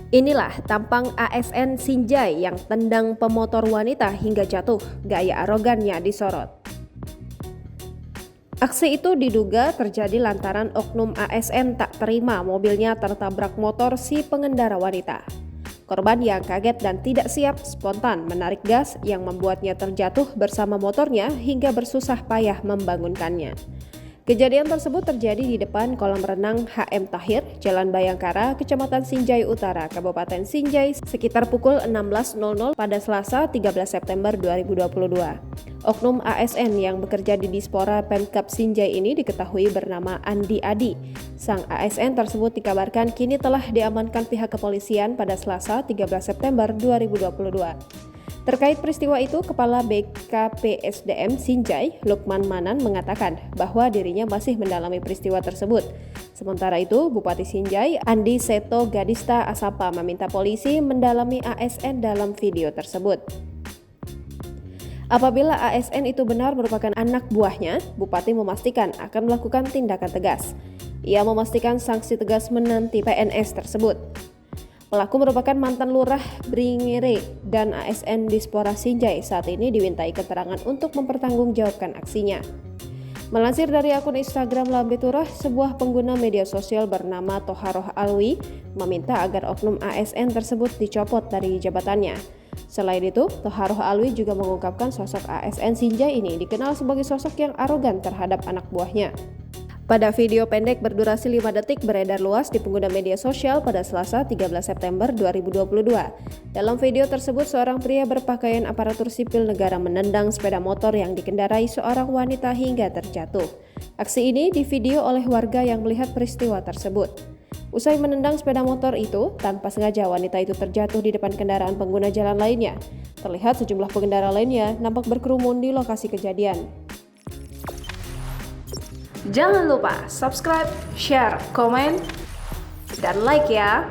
Inilah tampang ASN Sinjai yang tendang pemotor wanita hingga jatuh, gaya arogannya disorot. Aksi itu diduga terjadi lantaran oknum ASN tak terima mobilnya tertabrak motor si pengendara wanita. Korban yang kaget dan tidak siap spontan menarik gas yang membuatnya terjatuh bersama motornya hingga bersusah payah membangunkannya. Kejadian tersebut terjadi di depan kolam renang HM Tahir, Jalan Bayangkara, Kecamatan Sinjai Utara, Kabupaten Sinjai, sekitar pukul 16.00 pada Selasa 13 September 2022. Oknum ASN yang bekerja di Dispora Pemkab Sinjai ini diketahui bernama Andi Adi. Sang ASN tersebut dikabarkan kini telah diamankan pihak kepolisian pada Selasa 13 September 2022. Terkait peristiwa itu, Kepala BKPSDM Sinjai, Lukman Manan mengatakan bahwa dirinya masih mendalami peristiwa tersebut. Sementara itu, Bupati Sinjai, Andi Seto Gadista Asapa meminta polisi mendalami ASN dalam video tersebut. Apabila ASN itu benar merupakan anak buahnya, Bupati memastikan akan melakukan tindakan tegas. Ia memastikan sanksi tegas menanti PNS tersebut. Pelaku merupakan mantan lurah Bringire dan ASN Dispora Sinjai saat ini dimintai keterangan untuk mempertanggungjawabkan aksinya. Melansir dari akun Instagram Lambe Turah, sebuah pengguna media sosial bernama Toharoh Alwi meminta agar oknum ASN tersebut dicopot dari jabatannya. Selain itu, Toharoh Alwi juga mengungkapkan sosok ASN Sinjai ini dikenal sebagai sosok yang arogan terhadap anak buahnya. Pada video pendek berdurasi 5 detik beredar luas di pengguna media sosial pada Selasa 13 September 2022. Dalam video tersebut, seorang pria berpakaian aparatur sipil negara menendang sepeda motor yang dikendarai seorang wanita hingga terjatuh. Aksi ini divideo oleh warga yang melihat peristiwa tersebut. Usai menendang sepeda motor itu, tanpa sengaja wanita itu terjatuh di depan kendaraan pengguna jalan lainnya. Terlihat sejumlah pengendara lainnya nampak berkerumun di lokasi kejadian. Jangan lupa subscribe, share, komen, dan like ya!